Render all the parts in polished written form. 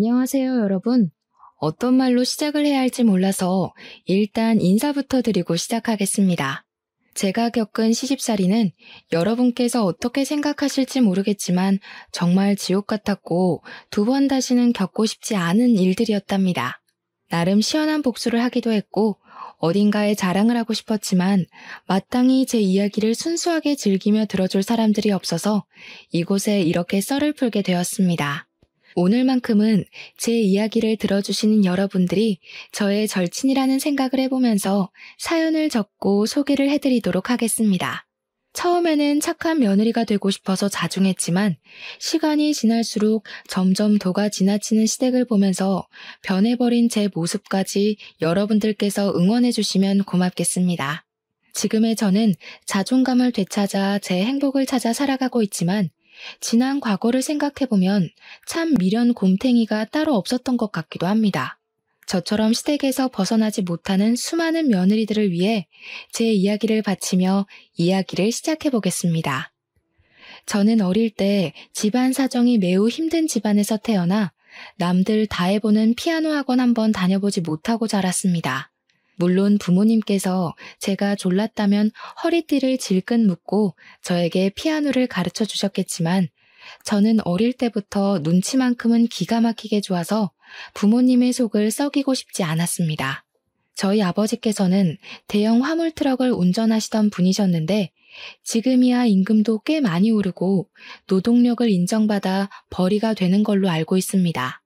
안녕하세요, 여러분. 어떤 말로 시작을 해야 할지 몰라서 일단 인사부터 드리고 시작하겠습니다. 제가 겪은 시집살이는 여러분께서 어떻게 생각하실지 모르겠지만 정말 지옥 같았고 2번 다시는 겪고 싶지 않은 일들이었답니다. 나름 시원한 복수를 하기도 했고 어딘가에 자랑을 하고 싶었지만 마땅히 제 이야기를 순수하게 즐기며 들어줄 사람들이 없어서 이곳에 이렇게 썰을 풀게 되었습니다. 오늘만큼은 제 이야기를 들어주시는 여러분들이 저의 절친이라는 생각을 해보면서 사연을 적고 소개를 해드리도록 하겠습니다. 처음에는 착한 며느리가 되고 싶어서 자중했지만 시간이 지날수록 점점 도가 지나치는 시댁을 보면서 변해버린 제 모습까지 여러분들께서 응원해주시면 고맙겠습니다. 지금의 저는 자존감을 되찾아 제 행복을 찾아 살아가고 있지만 지난 과거를 생각해보면 참 미련 곰탱이가 따로 없었던 것 같기도 합니다. 저처럼 시댁에서 벗어나지 못하는 수많은 며느리들을 위해 제 이야기를 바치며 이야기를 시작해보겠습니다. 저는 어릴 때 집안 사정이 매우 힘든 집안에서 태어나 남들 다 해보는 피아노 학원 한번 다녀보지 못하고 자랐습니다. 물론 부모님께서 제가 졸랐다면 허리띠를 질끈 묶고 저에게 피아노를 가르쳐 주셨겠지만 저는 어릴 때부터 눈치만큼은 기가 막히게 좋아서 부모님의 속을 썩이고 싶지 않았습니다. 저희 아버지께서는 대형 화물 트럭을 운전하시던 분이셨는데 지금이야 임금도 꽤 많이 오르고 노동력을 인정받아 벌이가 되는 걸로 알고 있습니다.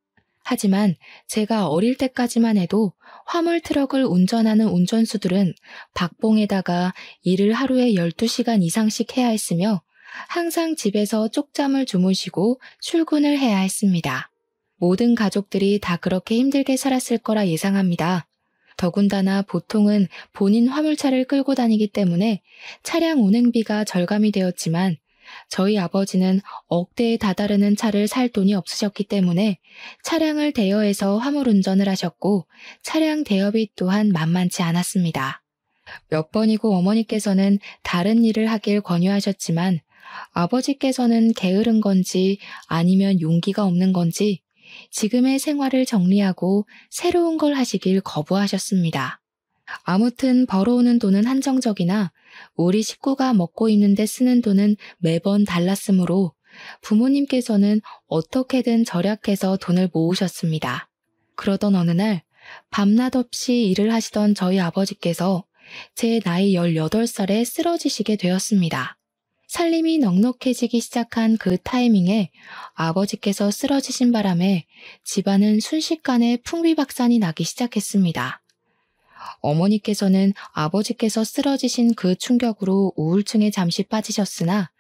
하지만 제가 어릴 때까지만 해도 화물 트럭을 운전하는 운전수들은 박봉에다가 일을 하루에 12시간 이상씩 해야 했으며 항상 집에서 쪽잠을 주무시고 출근을 해야 했습니다. 모든 가족들이 다 그렇게 힘들게 살았을 거라 예상합니다. 더군다나 보통은 본인 화물차를 끌고 다니기 때문에 차량 운행비가 절감이 되었지만 저희 아버지는 억대에 다다르는 차를 살 돈이 없으셨기 때문에 차량을 대여해서 화물 운전을 하셨고 차량 대여비 또한 만만치 않았습니다. 몇 번이고 어머니께서는 다른 일을 하길 권유하셨지만 아버지께서는 게으른 건지 아니면 용기가 없는 건지 지금의 생활을 정리하고 새로운 걸 하시길 거부하셨습니다. 아무튼 벌어오는 돈은 한정적이나 우리 식구가 먹고 입는데 쓰는 돈은 매번 달랐으므로 부모님께서는 어떻게든 절약해서 돈을 모으셨습니다. 그러던 어느 날 밤낮 없이 일을 하시던 저희 아버지께서 제 나이 18살에 쓰러지시게 되었습니다. 살림이 넉넉해지기 시작한 그 타이밍에 아버지께서 쓰러지신 바람에 집안은 순식간에 풍비박산이 나기 시작했습니다. 어머니께서는 아버지께서 쓰러지신 그 충격으로 우울증에 잠시 빠지셨으나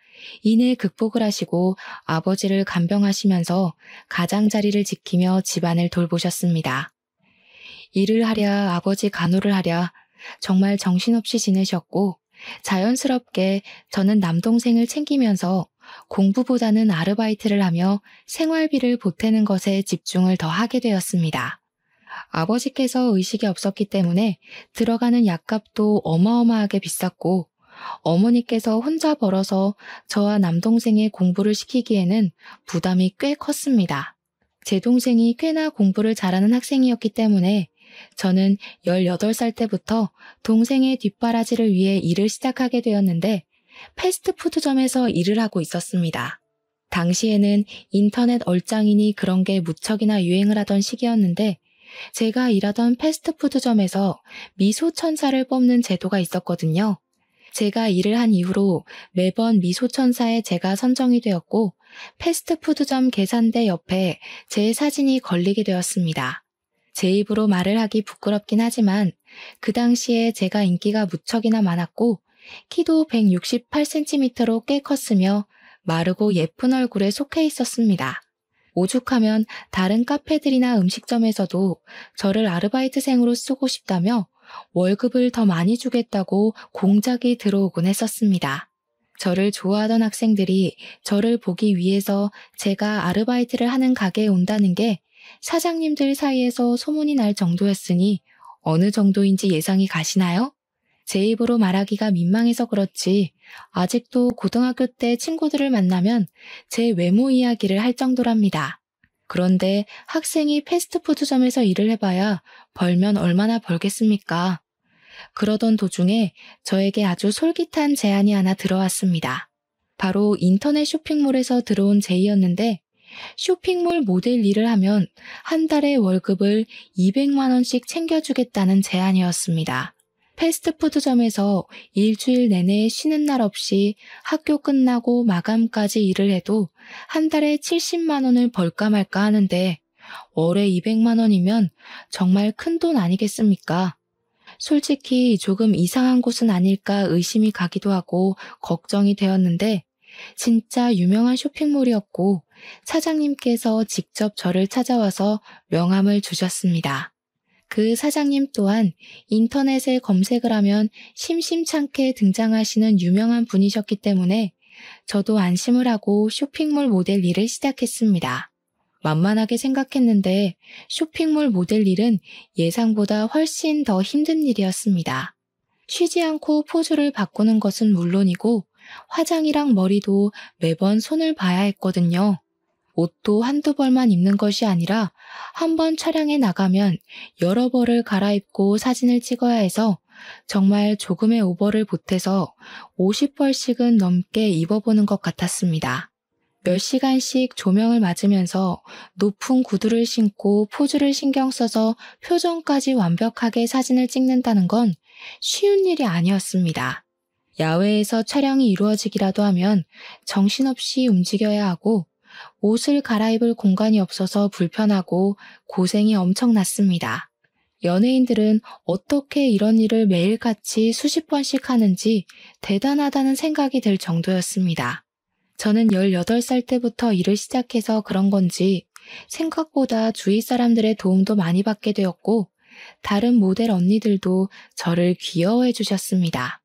이내 극복을 하시고 아버지를 간병하시면서 가장자리를 지키며 집안을 돌보셨습니다. 일을 하랴 아버지 간호를 하랴 정말 정신없이 지내셨고 자연스럽게 저는 남동생을 챙기면서 공부보다는 아르바이트를 하며 생활비를 보태는 것에 집중을 더 하게 되었습니다. 아버지께서 의식이 없었기 때문에 들어가는 약값도 어마어마하게 비쌌고 어머니께서 혼자 벌어서 저와 남동생의 공부를 시키기에는 부담이 꽤 컸습니다. 제 동생이 꽤나 공부를 잘하는 학생이었기 때문에 저는 18살 때부터 동생의 뒷바라지를 위해 일을 시작하게 되었는데 패스트푸드점에서 일을 하고 있었습니다. 당시에는 인터넷 얼짱이니 그런 게 무척이나 유행을 하던 시기였는데 제가 일하던 패스트푸드점에서 미소천사를 뽑는 제도가 있었거든요. 제가 일을 한 이후로 매번 미소천사에 제가 선정이 되었고 패스트푸드점 계산대 옆에 제 사진이 걸리게 되었습니다. 제 입으로 말을 하기 부끄럽긴 하지만 그 당시에 제가 인기가 무척이나 많았고 키도 168cm로 꽤 컸으며 마르고 예쁜 얼굴에 속해 있었습니다. 오죽하면 다른 카페들이나 음식점에서도 저를 아르바이트생으로 쓰고 싶다며 월급을 더 많이 주겠다고 공작이 들어오곤 했었습니다. 저를 좋아하던 학생들이 저를 보기 위해서 제가 아르바이트를 하는 가게에 온다는 게 사장님들 사이에서 소문이 날 정도였으니 어느 정도인지 예상이 가시나요? 제 입으로 말하기가 민망해서 그렇지 아직도 고등학교 때 친구들을 만나면 제 외모 이야기를 할 정도랍니다. 그런데 학생이 패스트푸드점에서 일을 해봐야 벌면 얼마나 벌겠습니까? 그러던 도중에 저에게 아주 솔깃한 제안이 하나 들어왔습니다. 바로 인터넷 쇼핑몰에서 들어온 제의였는데 쇼핑몰 모델 일을 하면 한 달에 월급을 200만 원씩 챙겨주겠다는 제안이었습니다. 패스트푸드점에서 일주일 내내 쉬는 날 없이 학교 끝나고 마감까지 일을 해도 한 달에 70만 원을 벌까 말까 하는데 월에 200만 원이면 정말 큰 돈 아니겠습니까? 솔직히 조금 이상한 곳은 아닐까 의심이 가기도 하고 걱정이 되었는데 진짜 유명한 쇼핑몰이었고 사장님께서 직접 저를 찾아와서 명함을 주셨습니다. 그 사장님 또한 인터넷에 검색을 하면 심심찮게 등장하시는 유명한 분이셨기 때문에 저도 안심을 하고 쇼핑몰 모델 일을 시작했습니다. 만만하게 생각했는데 쇼핑몰 모델 일은 예상보다 훨씬 더 힘든 일이었습니다. 쉬지 않고 포즈를 바꾸는 것은 물론이고 화장이랑 머리도 매번 손을 봐야 했거든요. 옷도 한두 벌만 입는 것이 아니라 한 번 촬영에 나가면 여러 벌을 갈아입고 사진을 찍어야 해서 정말 조금의 오버를 보태서 50벌씩은 넘게 입어보는 것 같았습니다. 몇 시간씩 조명을 맞으면서 높은 구두를 신고 포즈를 신경 써서 표정까지 완벽하게 사진을 찍는다는 건 쉬운 일이 아니었습니다. 야외에서 촬영이 이루어지기라도 하면 정신없이 움직여야 하고 옷을 갈아입을 공간이 없어서 불편하고 고생이 엄청났습니다. 연예인들은 어떻게 이런 일을 매일같이 수십 번씩 하는지 대단하다는 생각이 들 정도였습니다. 저는 18살 때부터 일을 시작해서 그런 건지 생각보다 주위 사람들의 도움도 많이 받게 되었고 다른 모델 언니들도 저를 귀여워해 주셨습니다.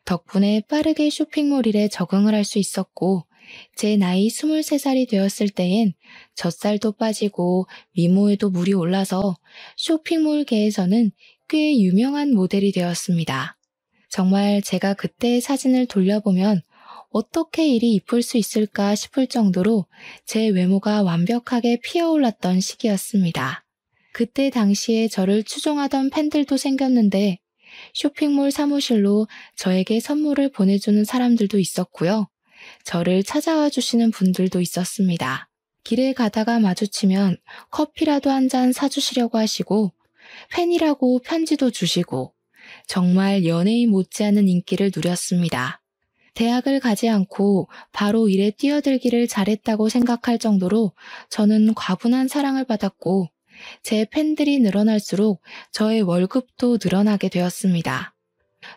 덕분에 빠르게 쇼핑몰 일에 적응을 할 수 있었고 제 나이 23살이 되었을 때엔 젖살도 빠지고 미모에도 물이 올라서 쇼핑몰계에서는 꽤 유명한 모델이 되었습니다. 정말 제가 그때의 사진을 돌려보면 어떻게 이리 이쁠 수 있을까 싶을 정도로 제 외모가 완벽하게 피어올랐던 시기였습니다. 그때 당시에 저를 추종하던 팬들도 생겼는데 쇼핑몰 사무실로 저에게 선물을 보내주는 사람들도 있었고요. 저를 찾아와 주시는 분들도 있었습니다. 길에 가다가 마주치면 커피라도 한 잔 사주시려고 하시고 팬이라고 편지도 주시고 정말 연예인 못지않은 인기를 누렸습니다. 대학을 가지 않고 바로 일에 뛰어들기를 잘했다고 생각할 정도로 저는 과분한 사랑을 받았고 제 팬들이 늘어날수록 저의 월급도 늘어나게 되었습니다.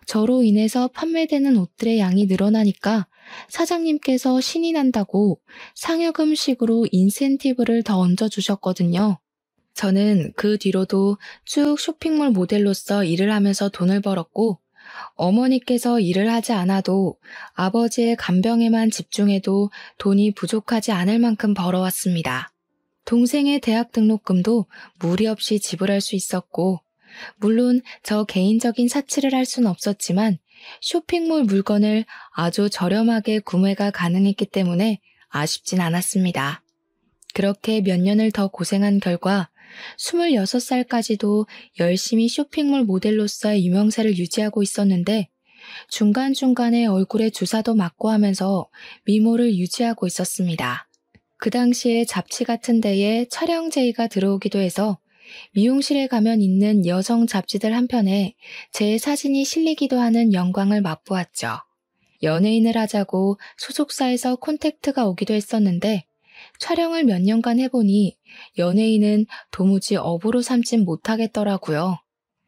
저로 인해서 판매되는 옷들의 양이 늘어나니까 사장님께서 신이 난다고 상여금식으로 인센티브를 더 얹어주셨거든요. 저는 그 뒤로도 쭉 쇼핑몰 모델로서 일을 하면서 돈을 벌었고 어머니께서 일을 하지 않아도 아버지의 간병에만 집중해도 돈이 부족하지 않을 만큼 벌어왔습니다. 동생의 대학 등록금도 무리 없이 지불할 수 있었고 물론 저 개인적인 사치를 할 수는 없었지만 쇼핑몰 물건을 아주 저렴하게 구매가 가능했기 때문에 아쉽진 않았습니다. 그렇게 몇 년을 더 고생한 결과 26살까지도 열심히 쇼핑몰 모델로서의 유명세를 유지하고 있었는데 중간중간에 얼굴에 주사도 맞고 하면서 미모를 유지하고 있었습니다. 그 당시에 잡지 같은 데에 촬영 제의가 들어오기도 해서 미용실에 가면 있는 여성 잡지들 한편에 제 사진이 실리기도 하는 영광을 맛보았죠. 연예인을 하자고 소속사에서 콘택트가 오기도 했었는데 촬영을 몇 년간 해보니 연예인은 도무지 업으로 삼진 못하겠더라고요.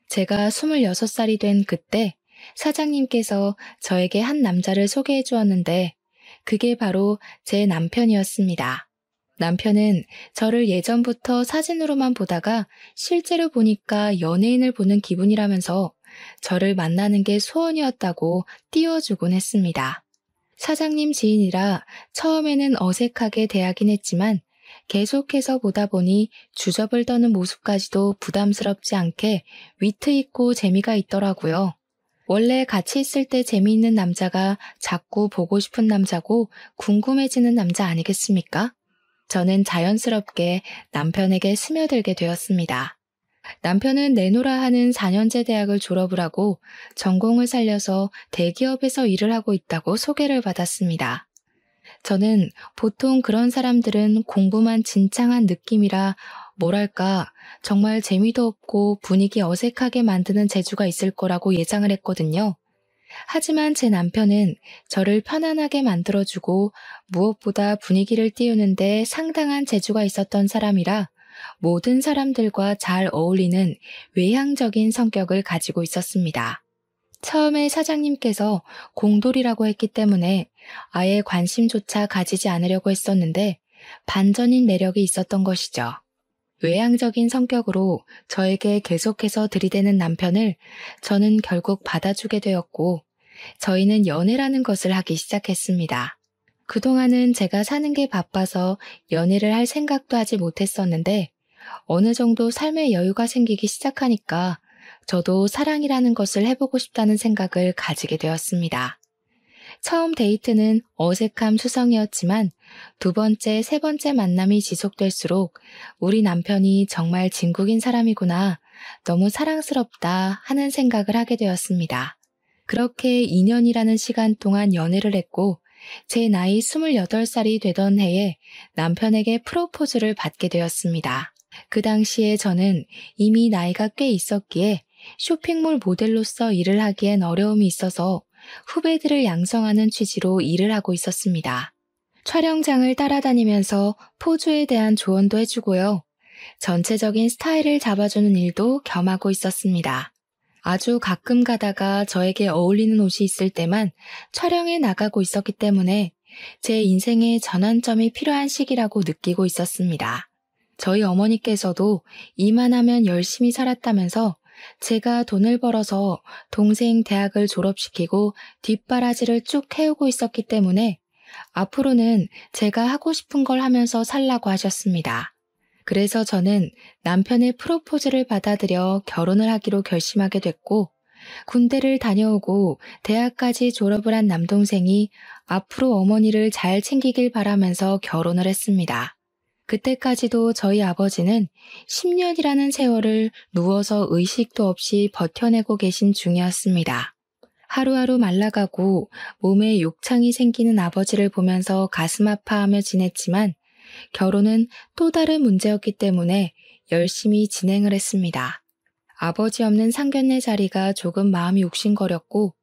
제가 26살이 된 그때 사장님께서 저에게 한 남자를 소개해 주었는데 그게 바로 제 남편이었습니다. 남편은 저를 예전부터 사진으로만 보다가 실제로 보니까 연예인을 보는 기분이라면서 저를 만나는 게 소원이었다고 띄워주곤 했습니다. 사장님 지인이라 처음에는 어색하게 대하긴 했지만 계속해서 보다 보니 주접을 떠는 모습까지도 부담스럽지 않게 위트 있고 재미가 있더라고요. 원래 같이 있을 때 재미있는 남자가 자꾸 보고 싶은 남자고 궁금해지는 남자 아니겠습니까? 저는 자연스럽게 남편에게 스며들게 되었습니다. 남편은 내노라 하는 4년제 대학을 졸업을 하고 전공을 살려서 대기업에서 일을 하고 있다고 소개를 받았습니다. 저는 보통 그런 사람들은 공부만 진창한 느낌이라 뭐랄까 정말 재미도 없고 분위기 어색하게 만드는 재주가 있을 거라고 예상을 했거든요. 하지만 제 남편은 저를 편안하게 만들어주고 무엇보다 분위기를 띄우는데 상당한 재주가 있었던 사람이라 모든 사람들과 잘 어울리는 외향적인 성격을 가지고 있었습니다. 처음에 사장님께서 공돌이라고 했기 때문에 아예 관심조차 가지지 않으려고 했었는데 반전인 매력이 있었던 것이죠. 외향적인 성격으로 저에게 계속해서 들이대는 남편을 저는 결국 받아주게 되었고 저희는 연애라는 것을 하기 시작했습니다. 그동안은 제가 사는 게 바빠서 연애를 할 생각도 하지 못했었는데 어느 정도 삶의 여유가 생기기 시작하니까 저도 사랑이라는 것을 해보고 싶다는 생각을 가지게 되었습니다. 처음 데이트는 어색함 수성이었지만 두 번째, 세 번째 만남이 지속될수록 우리 남편이 정말 진국인 사람이구나, 너무 사랑스럽다 하는 생각을 하게 되었습니다. 그렇게 2년이라는 시간 동안 연애를 했고 제 나이 28살이 되던 해에 남편에게 프로포즈를 받게 되었습니다. 그 당시에 저는 이미 나이가 꽤 있었기에 쇼핑몰 모델로서 일을 하기엔 어려움이 있어서 후배들을 양성하는 취지로 일을 하고 있었습니다. 촬영장을 따라다니면서 포즈에 대한 조언도 해주고요. 전체적인 스타일을 잡아주는 일도 겸하고 있었습니다. 아주 가끔 가다가 저에게 어울리는 옷이 있을 때만 촬영에 나가고 있었기 때문에 제 인생의 전환점이 필요한 시기라고 느끼고 있었습니다. 저희 어머니께서도 이만하면 열심히 살았다면서 제가 돈을 벌어서 동생 대학을 졸업시키고 뒷바라지를 쭉 해오고 있었기 때문에 앞으로는 제가 하고 싶은 걸 하면서 살라고 하셨습니다. 그래서 저는 남편의 프로포즈를 받아들여 결혼을 하기로 결심하게 됐고 군대를 다녀오고 대학까지 졸업을 한 남동생이 앞으로 어머니를 잘 챙기길 바라면서 결혼을 했습니다. 그때까지도 저희 아버지는 10년이라는 세월을 누워서 의식도 없이 버텨내고 계신 중이었습니다. 하루하루 말라가고 몸에 욕창이 생기는 아버지를 보면서 가슴 아파하며 지냈지만 결혼은 또 다른 문제였기 때문에 열심히 진행을 했습니다. 아버지 없는 상견례 자리가 조금 마음이 욱신거렸고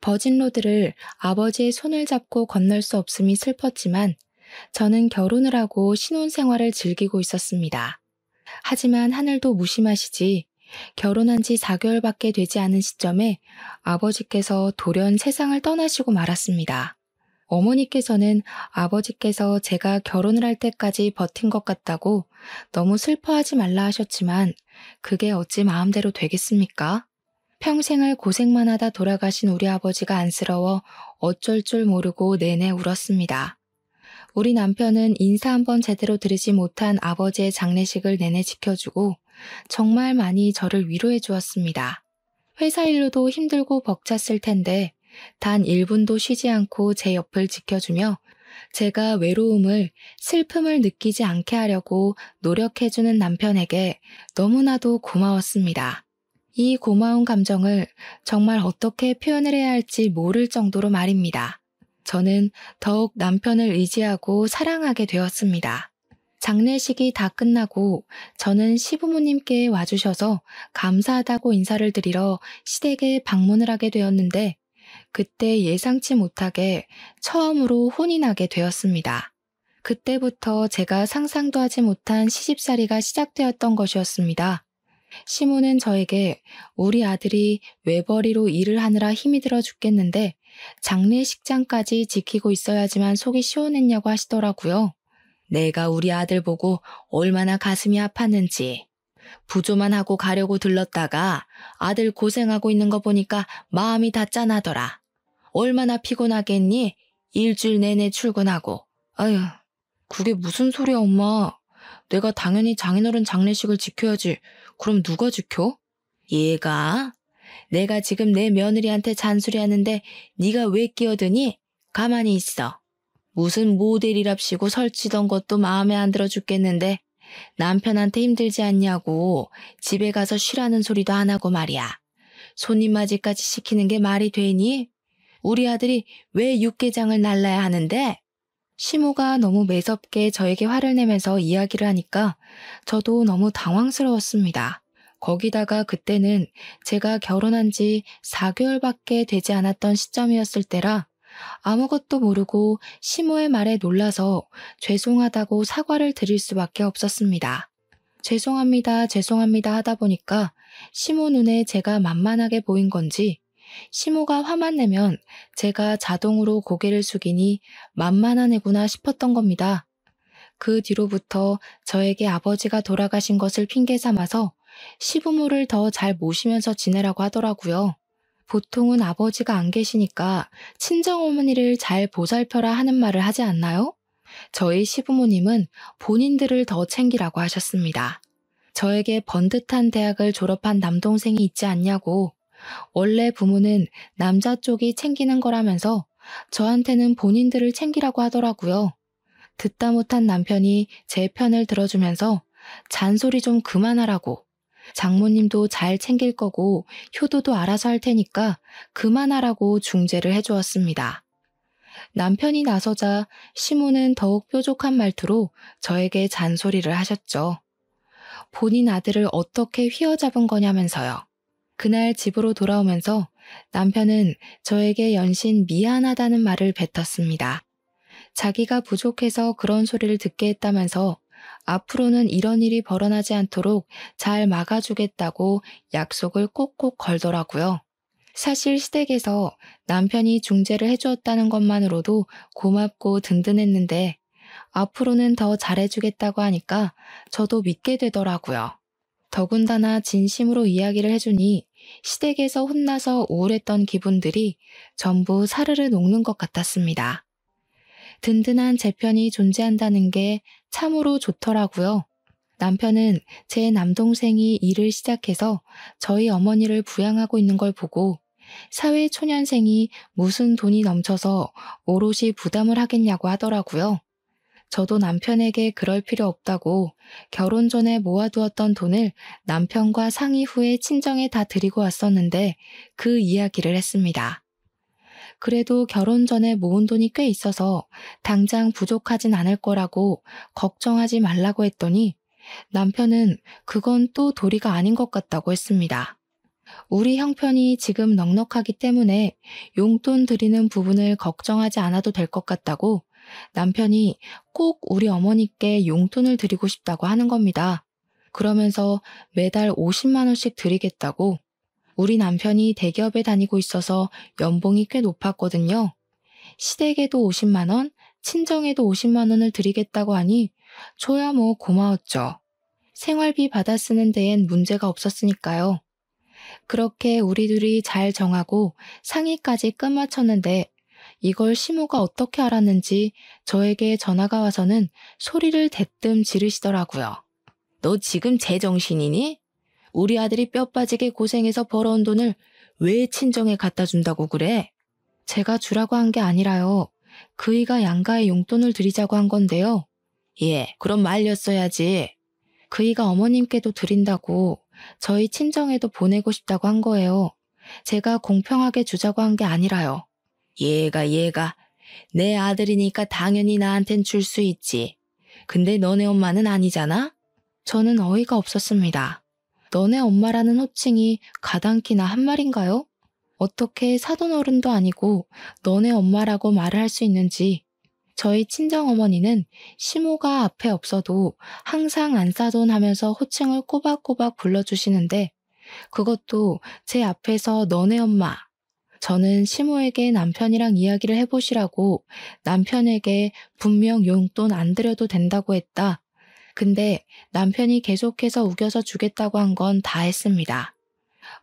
버진로드를 아버지의 손을 잡고 건널 수 없음이 슬펐지만 저는 결혼을 하고 신혼생활을 즐기고 있었습니다. 하지만 하늘도 무심하시지 결혼한 지 4개월밖에 되지 않은 시점에 아버지께서 돌연 세상을 떠나시고 말았습니다. 어머니께서는 아버지께서 제가 결혼을 할 때까지 버틴 것 같다고 너무 슬퍼하지 말라 하셨지만 그게 어찌 마음대로 되겠습니까? 평생을 고생만 하다 돌아가신 우리 아버지가 안쓰러워 어쩔 줄 모르고 내내 울었습니다. 우리 남편은 인사 한번 제대로 드리지 못한 아버지의 장례식을 내내 지켜주고 정말 많이 저를 위로해 주었습니다. 회사 일로도 힘들고 벅찼을 텐데 단 1분도 쉬지 않고 제 옆을 지켜주며 제가 외로움을, 슬픔을 느끼지 않게 하려고 노력해주는 남편에게 너무나도 고마웠습니다. 이 고마운 감정을 정말 어떻게 표현을 해야 할지 모를 정도로 말입니다. 저는 더욱 남편을 의지하고 사랑하게 되었습니다. 장례식이 다 끝나고 저는 시부모님께 와주셔서 감사하다고 인사를 드리러 시댁에 방문을 하게 되었는데 그때 예상치 못하게 처음으로 혼이 나게 되었습니다. 그때부터 제가 상상도 하지 못한 시집살이가 시작되었던 것이었습니다. 시모는 저에게 우리 아들이 외벌이로 일을 하느라 힘이 들어 죽겠는데 장례식장까지 지키고 있어야지만 속이 시원했냐고 하시더라고요. 내가 우리 아들 보고 얼마나 가슴이 아팠는지. 부조만 하고 가려고 들렀다가 아들 고생하고 있는 거 보니까 마음이 다 짠하더라. 얼마나 피곤하겠니? 일주일 내내 출근하고. 아휴, 그게 무슨 소리야 엄마. 내가 당연히 장인어른 장례식을 지켜야지. 그럼 누가 지켜? 얘가? 내가 지금 내 며느리한테 잔소리하는데 네가 왜 끼어드니? 가만히 있어. 무슨 모델이랍시고 설치던 것도 마음에 안 들어 죽겠는데 남편한테 힘들지 않냐고 집에 가서 쉬라는 소리도 안 하고 말이야. 손님 맞이까지 시키는 게 말이 되니? 우리 아들이 왜 육개장을 날라야 하는데? 시모가 너무 매섭게 저에게 화를 내면서 이야기를 하니까 저도 너무 당황스러웠습니다. 거기다가 그때는 제가 결혼한 지 4개월밖에 되지 않았던 시점이었을 때라 아무것도 모르고 시모의 말에 놀라서 죄송하다고 사과를 드릴 수밖에 없었습니다. 죄송합니다, 죄송합니다 하다 보니까 시모 눈에 제가 만만하게 보인 건지 시모가 화만 내면 제가 자동으로 고개를 숙이니 만만한 애구나 싶었던 겁니다. 그 뒤로부터 저에게 아버지가 돌아가신 것을 핑계 삼아서 시부모를 더 잘 모시면서 지내라고 하더라고요. 보통은 아버지가 안 계시니까 친정어머니를 잘 보살펴라 하는 말을 하지 않나요? 저희 시부모님은 본인들을 더 챙기라고 하셨습니다. 저에게 번듯한 대학을 졸업한 남동생이 있지 않냐고, 원래 부모는 남자 쪽이 챙기는 거라면서 저한테는 본인들을 챙기라고 하더라고요. 듣다 못한 남편이 제 편을 들어주면서 잔소리 좀 그만하라고, 장모님도 잘 챙길 거고 효도도 알아서 할 테니까 그만하라고 중재를 해주었습니다. 남편이 나서자 시모는 더욱 뾰족한 말투로 저에게 잔소리를 하셨죠. 본인 아들을 어떻게 휘어잡은 거냐면서요. 그날 집으로 돌아오면서 남편은 저에게 연신 미안하다는 말을 뱉었습니다. 자기가 부족해서 그런 소리를 듣게 했다면서 앞으로는 이런 일이 벌어나지 않도록 잘 막아주겠다고 약속을 꼭꼭 걸더라고요. 사실 시댁에서 남편이 중재를 해주었다는 것만으로도 고맙고 든든했는데 앞으로는 더 잘해주겠다고 하니까 저도 믿게 되더라고요. 더군다나 진심으로 이야기를 해주니 시댁에서 혼나서 우울했던 기분들이 전부 사르르 녹는 것 같았습니다. 든든한 제 편이 존재한다는 게 참으로 좋더라고요. 남편은 제 남동생이 일을 시작해서 저희 어머니를 부양하고 있는 걸 보고 사회초년생이 무슨 돈이 넘쳐서 오롯이 부담을 하겠냐고 하더라고요. 저도 남편에게 그럴 필요 없다고 결혼 전에 모아두었던 돈을 남편과 상의 후에 친정에 다 드리고 왔었는데 그 이야기를 했습니다. 그래도 결혼 전에 모은 돈이 꽤 있어서 당장 부족하진 않을 거라고 걱정하지 말라고 했더니 남편은 그건 또 도리가 아닌 것 같다고 했습니다. 우리 형편이 지금 넉넉하기 때문에 용돈 드리는 부분을 걱정하지 않아도 될 것 같다고 남편이 꼭 우리 어머니께 용돈을 드리고 싶다고 하는 겁니다. 그러면서 매달 50만 원씩 드리겠다고. 우리 남편이 대기업에 다니고 있어서 연봉이 꽤 높았거든요. 시댁에도 50만 원, 친정에도 50만 원을 드리겠다고 하니 저야 뭐 고마웠죠. 생활비 받아 쓰는 데엔 문제가 없었으니까요. 그렇게 우리 둘이 잘 정하고 상의까지 끝마쳤는데 이걸 시모가 어떻게 알았는지 저에게 전화가 와서는 소리를 대뜸 지르시더라고요. 너 지금 제정신이니? 우리 아들이 뼈 빠지게 고생해서 벌어온 돈을 왜 친정에 갖다 준다고 그래? 제가 주라고 한 게 아니라요. 그이가 양가에 용돈을 드리자고 한 건데요. 예, 그럼 말렸어야지. 그이가 어머님께도 드린다고 저희 친정에도 보내고 싶다고 한 거예요. 제가 공평하게 주자고 한 게 아니라요. 얘가 내 아들이니까 당연히 나한텐 줄 수 있지. 근데 너네 엄마는 아니잖아? 저는 어이가 없었습니다. 너네 엄마라는 호칭이 가당키나 한 말인가요? 어떻게 사돈어른도 아니고 너네 엄마라고 말을 할 수 있는지. 저희 친정어머니는 시모가 앞에 없어도 항상 안사돈 하면서 호칭을 꼬박꼬박 불러주시는데 그것도 제 앞에서 너네 엄마. 저는 시모에게 남편이랑 이야기를 해보시라고 남편에게 분명 용돈 안 드려도 된다고 했다. 근데 남편이 계속해서 우겨서 주겠다고 한 건 다 했습니다.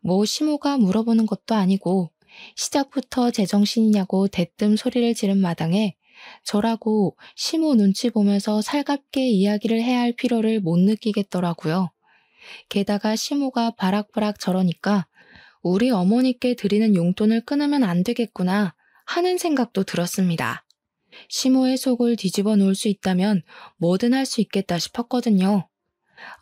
뭐 시모가 물어보는 것도 아니고 시작부터 제정신이냐고 대뜸 소리를 지른 마당에 저라고 시모 눈치 보면서 살갑게 이야기를 해야 할 필요를 못 느끼겠더라고요. 게다가 시모가 바락바락 저러니까 우리 어머니께 드리는 용돈을 끊으면 안 되겠구나 하는 생각도 들었습니다. 시모의 속을 뒤집어 놓을 수 있다면 뭐든 할 수 있겠다 싶었거든요.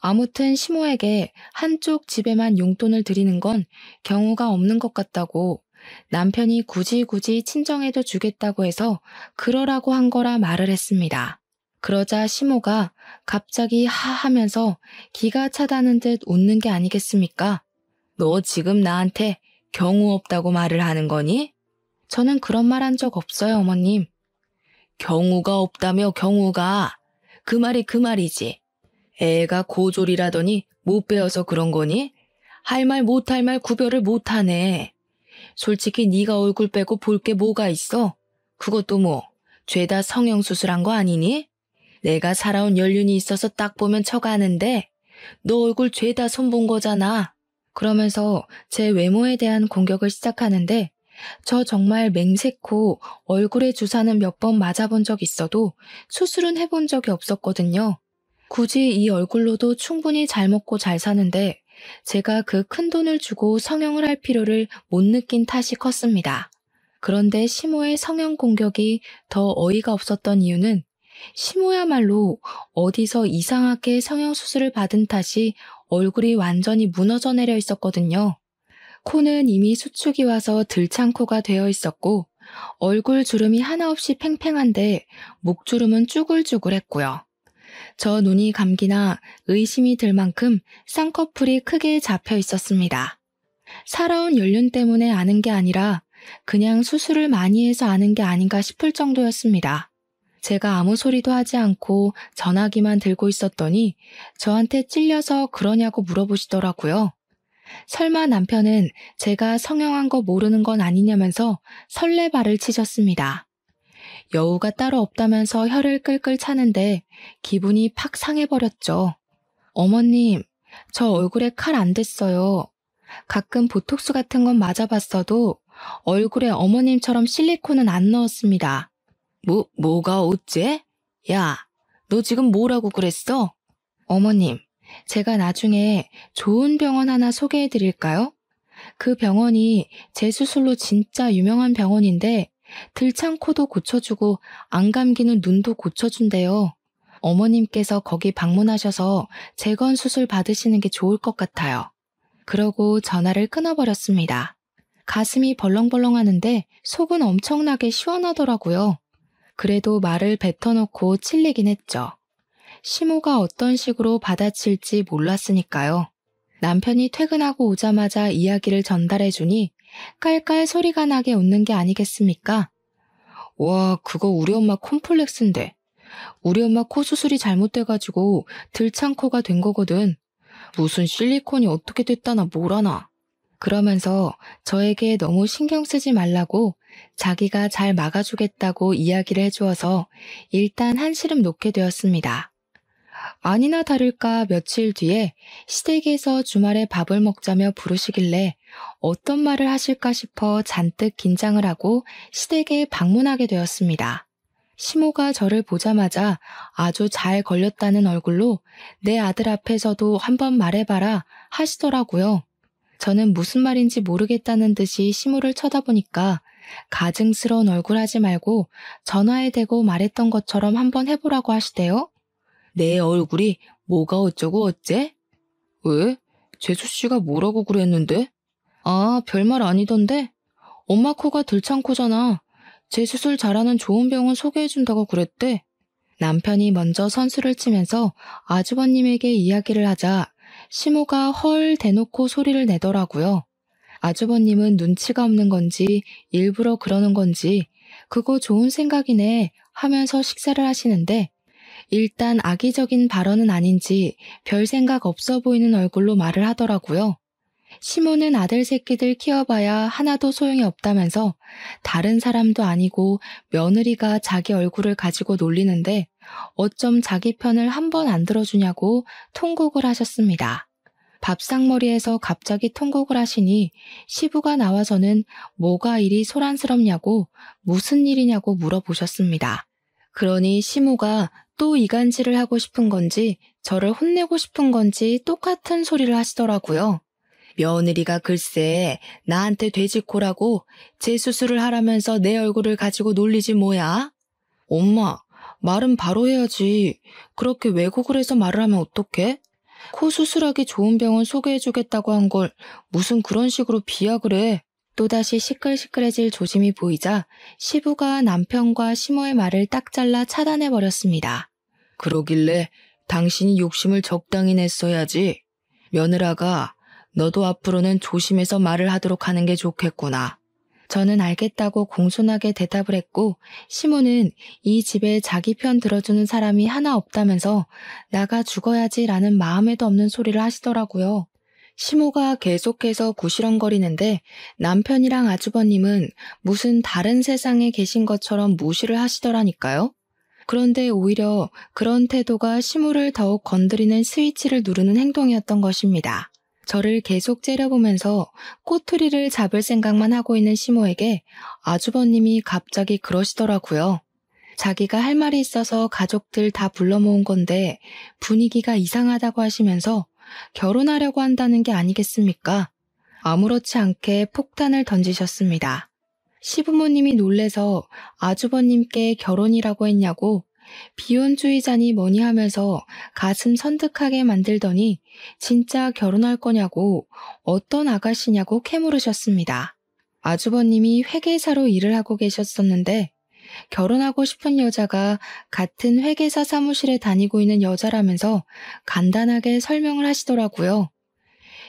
아무튼 시모에게 한쪽 집에만 용돈을 드리는 건 경우가 없는 것 같다고 남편이 굳이 친정에도 주겠다고 해서 그러라고 한 거라 말을 했습니다. 그러자 시모가 갑자기 하면서 기가 차다는 듯 웃는 게 아니겠습니까? 너 지금 나한테 경우 없다고 말을 하는 거니? 저는 그런 말 한 적 없어요, 어머님. 경우가 없다며 경우가. 그 말이 그 말이지. 애가 고졸이라더니 못 배워서 그런 거니? 할 말 못할 말 구별을 못하네. 솔직히 네가 얼굴 빼고 볼 게 뭐가 있어? 그것도 뭐 죄다 성형수술한 거 아니니? 내가 살아온 연륜이 있어서 딱 보면 척아는데 너 얼굴 죄다 손본 거잖아. 그러면서 제 외모에 대한 공격을 시작하는데 저 정말 맹세코 얼굴에 주사는 몇 번 맞아본 적 있어도 수술은 해본 적이 없었거든요. 굳이 이 얼굴로도 충분히 잘 먹고 잘 사는데 제가 그 큰 돈을 주고 성형을 할 필요를 못 느낀 탓이 컸습니다. 그런데 시모의 성형 공격이 더 어이가 없었던 이유는 시모야말로 어디서 이상하게 성형수술을 받은 탓이 얼굴이 완전히 무너져 내려 있었거든요. 코는 이미 수축이 와서 들창코가 되어 있었고 얼굴 주름이 하나 없이 팽팽한데 목주름은 쭈글쭈글했고요. 저 눈이 감기나 의심이 들 만큼 쌍꺼풀이 크게 잡혀 있었습니다. 살아온 연륜 때문에 아는 게 아니라 그냥 수술을 많이 해서 아는 게 아닌가 싶을 정도였습니다. 제가 아무 소리도 하지 않고 전화기만 들고 있었더니 저한테 찔려서 그러냐고 물어보시더라고요. 설마 남편은 제가 성형한 거 모르는 건 아니냐면서 설레발을 치셨습니다. 여우가 따로 없다면서 혀를 끌끌 차는데 기분이 팍 상해버렸죠. 어머님, 저 얼굴에 칼 안 댔어요. 가끔 보톡스 같은 건 맞아봤어도 얼굴에 어머님처럼 실리콘은 안 넣었습니다. 뭐가 어째? 야, 너 지금 뭐라고 그랬어? 어머님, 제가 나중에 좋은 병원 하나 소개해 드릴까요? 그 병원이 제 수술로 진짜 유명한 병원인데 들창코도 고쳐주고 안 감기는 눈도 고쳐준대요. 어머님께서 거기 방문하셔서 재건 수술 받으시는 게 좋을 것 같아요. 그러고 전화를 끊어버렸습니다. 가슴이 벌렁벌렁 하는데 속은 엄청나게 시원하더라고요. 그래도 말을 뱉어놓고 찔리긴 했죠. 시모가 어떤 식으로 받아칠지 몰랐으니까요. 남편이 퇴근하고 오자마자 이야기를 전달해주니 깔깔 소리가 나게 웃는 게 아니겠습니까? 와, 그거 우리 엄마 콤플렉스인데. 우리 엄마 코 수술이 잘못돼가지고 들창코가 된 거거든. 무슨 실리콘이 어떻게 됐다나 뭐라나. 그러면서 저에게 너무 신경 쓰지 말라고 자기가 잘 막아주겠다고 이야기를 해주어서 일단 한시름 놓게 되었습니다. 아니나 다를까 며칠 뒤에 시댁에서 주말에 밥을 먹자며 부르시길래 어떤 말을 하실까 싶어 잔뜩 긴장을 하고 시댁에 방문하게 되었습니다. 시모가 저를 보자마자 아주 잘 걸렸다는 얼굴로 내 아들 앞에서도 한번 말해봐라 하시더라고요. 저는 무슨 말인지 모르겠다는 듯이 시모를 쳐다보니까 가증스러운 얼굴 하지 말고 전화에 대고 말했던 것처럼 한번 해보라고 하시대요. 내 얼굴이 뭐가 어쩌고 어째? 왜? 재수씨가 뭐라고 그랬는데? 아, 별말 아니던데? 엄마 코가 들창코잖아. 재수술 잘하는 좋은 병원 소개해준다고 그랬대. 남편이 먼저 선수를 치면서 아주버님에게 이야기를 하자 시모가 헐 대놓고 소리를 내더라고요. 아주버님은 눈치가 없는 건지 일부러 그러는 건지 그거 좋은 생각이네 하면서 식사를 하시는데 일단 악의적인 발언은 아닌지 별 생각 없어 보이는 얼굴로 말을 하더라고요. 시모는 아들 새끼들 키워봐야 하나도 소용이 없다면서 다른 사람도 아니고 며느리가 자기 얼굴을 가지고 놀리는데 어쩜 자기 편을 한 번 안 들어주냐고 통곡을 하셨습니다. 밥상머리에서 갑자기 통곡을 하시니 시부가 나와서는 뭐가 이리 소란스럽냐고 무슨 일이냐고 물어보셨습니다. 그러니 시모가 또 이간질을 하고 싶은 건지 저를 혼내고 싶은 건지 똑같은 소리를 하시더라고요. 며느리가 글쎄 나한테 돼지코라고 재수술을 하라면서 내 얼굴을 가지고 놀리지 뭐야? 엄마, 말은 바로 해야지. 그렇게 왜곡을 해서 말을 하면 어떡해? 코 수술하기 좋은 병원 소개해주겠다고 한 걸 무슨 그런 식으로 비약을 해. 또다시 시끌시끌해질 조짐이 보이자 시부가 남편과 시모의 말을 딱 잘라 차단해버렸습니다. 그러길래 당신이 욕심을 적당히 냈어야지. 며느라가 너도 앞으로는 조심해서 말을 하도록 하는 게 좋겠구나. 저는 알겠다고 공손하게 대답을 했고 시모는 이 집에 자기 편 들어주는 사람이 하나 없다면서 나가 죽어야지라는 마음에도 없는 소리를 하시더라고요. 시모가 계속해서 구시렁거리는데 남편이랑 아주버님은 무슨 다른 세상에 계신 것처럼 무시를 하시더라니까요. 그런데 오히려 그런 태도가 시모를 더욱 건드리는 스위치를 누르는 행동이었던 것입니다. 저를 계속 째려보면서 꼬투리를 잡을 생각만 하고 있는 시모에게 아주버님이 갑자기 그러시더라고요. 자기가 할 말이 있어서 가족들 다 불러 모은 건데 분위기가 이상하다고 하시면서 결혼하려고 한다는 게 아니겠습니까? 아무렇지 않게 폭탄을 던지셨습니다. 시부모님이 놀래서 아주버님께 결혼이라고 했냐고 비혼주의자니 뭐니 하면서 가슴 선득하게 만들더니 진짜 결혼할 거냐고 어떤 아가씨냐고 캐물으셨습니다. 아주버님이 회계사로 일을 하고 계셨었는데 결혼하고 싶은 여자가 같은 회계사 사무실에 다니고 있는 여자라면서 간단하게 설명을 하시더라고요.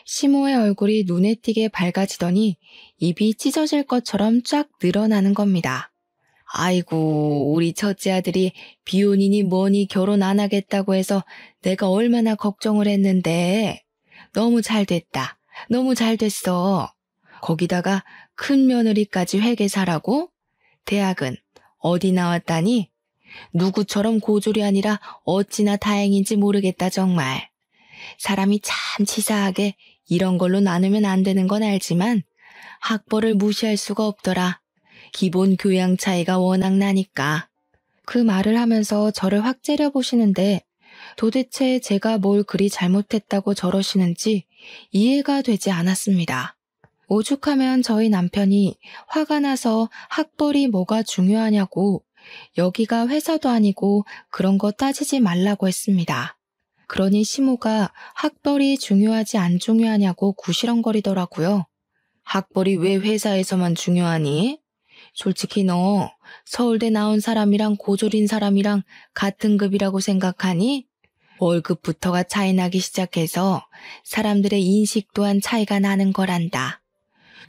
시모의 얼굴이 눈에 띄게 밝아지더니 입이 찢어질 것처럼 쫙 늘어나는 겁니다. 아이고, 우리 첫째 아들이 비혼이니 뭐니 결혼 안 하겠다고 해서 내가 얼마나 걱정을 했는데 너무 잘 됐다. 너무 잘 됐어. 거기다가 큰 며느리까지 회계사라고? 대학은 어디 나왔다니? 누구처럼 고졸이 아니라 어찌나 다행인지 모르겠다 정말. 사람이 참 치사하게 이런 걸로 나누면 안 되는 건 알지만 학벌을 무시할 수가 없더라. 기본 교양 차이가 워낙 나니까. 그 말을 하면서 저를 확 째려보시는데 도대체 제가 뭘 그리 잘못했다고 저러시는지 이해가 되지 않았습니다. 오죽하면 저희 남편이 화가 나서 학벌이 뭐가 중요하냐고 여기가 회사도 아니고 그런 거 따지지 말라고 했습니다. 그러니 시모가 학벌이 중요하지 안 중요하냐고 구시렁거리더라고요. 학벌이 왜 회사에서만 중요하니? 솔직히 너 서울대 나온 사람이랑 고졸인 사람이랑 같은 급이라고 생각하니? 월급부터가 차이 나기 시작해서 사람들의 인식 또한 차이가 나는 거란다.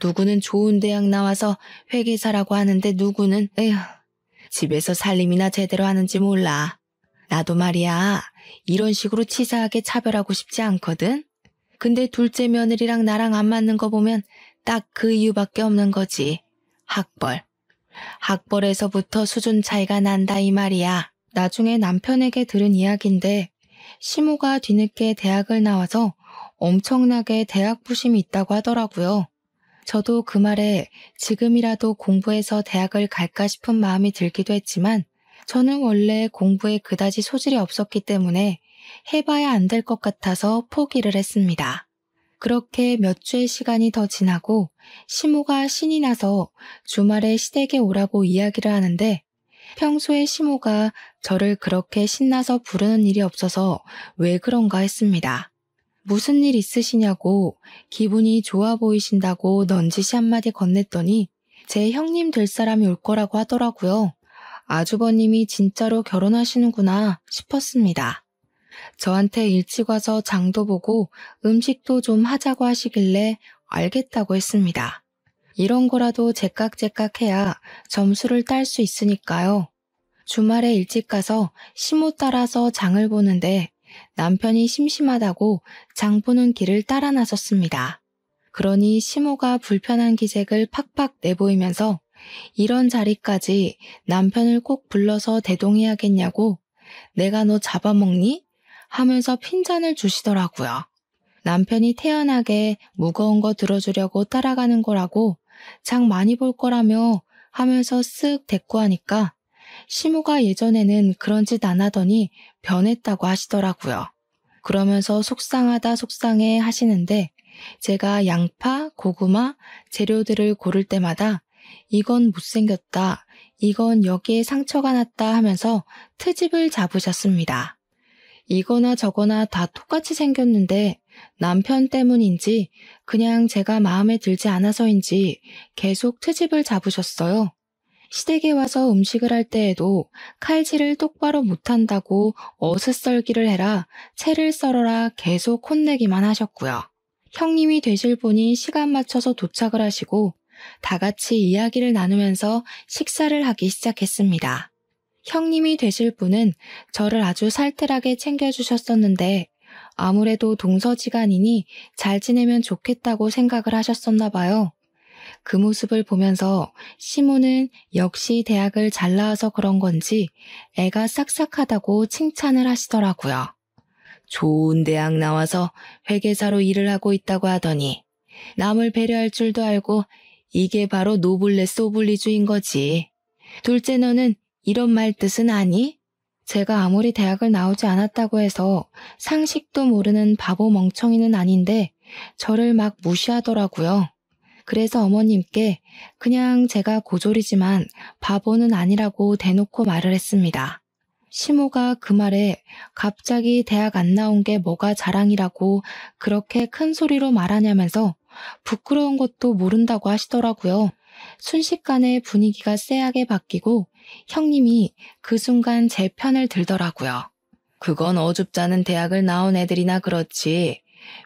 누구는 좋은 대학 나와서 회계사라고 하는데 누구는 집에서 살림이나 제대로 하는지 몰라. 나도 말이야 이런 식으로 치사하게 차별하고 싶지 않거든. 근데 둘째 며느리랑 나랑 안 맞는 거 보면 딱 그 이유밖에 없는 거지. 학벌. 학벌에서부터 수준 차이가 난다 이 말이야. 나중에 남편에게 들은 이야기인데 시모가 뒤늦게 대학을 나와서 엄청나게 대학 부심이 있다고 하더라고요. 저도 그 말에 지금이라도 공부해서 대학을 갈까 싶은 마음이 들기도 했지만 저는 원래 공부에 그다지 소질이 없었기 때문에 해봐야 안 될 것 같아서 포기를 했습니다. 그렇게 몇 주의 시간이 더 지나고 시모가 신이 나서 주말에 시댁에 오라고 이야기를 하는데 평소에 시모가 저를 그렇게 신나서 부르는 일이 없어서 왜 그런가 했습니다. 무슨 일 있으시냐고 기분이 좋아 보이신다고 넌지시 한마디 건넸더니 제 형님 될 사람이 올 거라고 하더라고요. 아주버님이 진짜로 결혼하시는구나 싶었습니다. 저한테 일찍 와서 장도 보고 음식도 좀 하자고 하시길래 알겠다고 했습니다. 이런 거라도 제깍제깍 해야 점수를 딸 수 있으니까요. 주말에 일찍 가서 시모 따라서 장을 보는데 남편이 심심하다고 장 보는 길을 따라 나섰습니다. 그러니 시모가 불편한 기색을 팍팍 내보이면서 이런 자리까지 남편을 꼭 불러서 대동해야겠냐고 내가 너 잡아먹니? 하면서 핀잔을 주시더라고요. 남편이 태연하게 무거운 거 들어주려고 따라가는 거라고 장 많이 볼 거라며 하면서 쓱 대꾸하니까 시모가 예전에는 그런 짓 안 하더니 변했다고 하시더라고요. 그러면서 속상하다 속상해 하시는데 제가 양파, 고구마, 재료들을 고를 때마다 이건 못생겼다, 이건 여기에 상처가 났다 하면서 트집을 잡으셨습니다. 이거나 저거나 다 똑같이 생겼는데 남편 때문인지 그냥 제가 마음에 들지 않아서인지 계속 트집을 잡으셨어요. 시댁에 와서 음식을 할 때에도 칼질을 똑바로 못한다고 어슷썰기를 해라, 채를 썰어라 계속 혼내기만 하셨고요. 형님이 되실 분이 시간 맞춰서 도착을 하시고 다 같이 이야기를 나누면서 식사를 하기 시작했습니다. 형님이 되실 분은 저를 아주 살뜰하게 챙겨주셨었는데 아무래도 동서지간이니 잘 지내면 좋겠다고 생각을 하셨었나 봐요. 그 모습을 보면서 시모는 역시 대학을 잘 나와서 그런 건지 애가 싹싹하다고 칭찬을 하시더라고요. 좋은 대학 나와서 회계사로 일을 하고 있다고 하더니 남을 배려할 줄도 알고 이게 바로 노블레스 오블리주인 거지. 둘째 너는 이런 말 뜻은 아니? 제가 아무리 대학을 나오지 않았다고 해서 상식도 모르는 바보 멍청이는 아닌데 저를 막 무시하더라고요. 그래서 어머님께 그냥 제가 고졸이지만 바보는 아니라고 대놓고 말을 했습니다. 시모가 그 말에 갑자기 대학 안 나온 게 뭐가 자랑이라고 그렇게 큰 소리로 말하냐면서 부끄러운 것도 모른다고 하시더라고요. 순식간에 분위기가 쎄하게 바뀌고 형님이 그 순간 제 편을 들더라고요. 그건 어줍잖은 대학을 나온 애들이나 그렇지.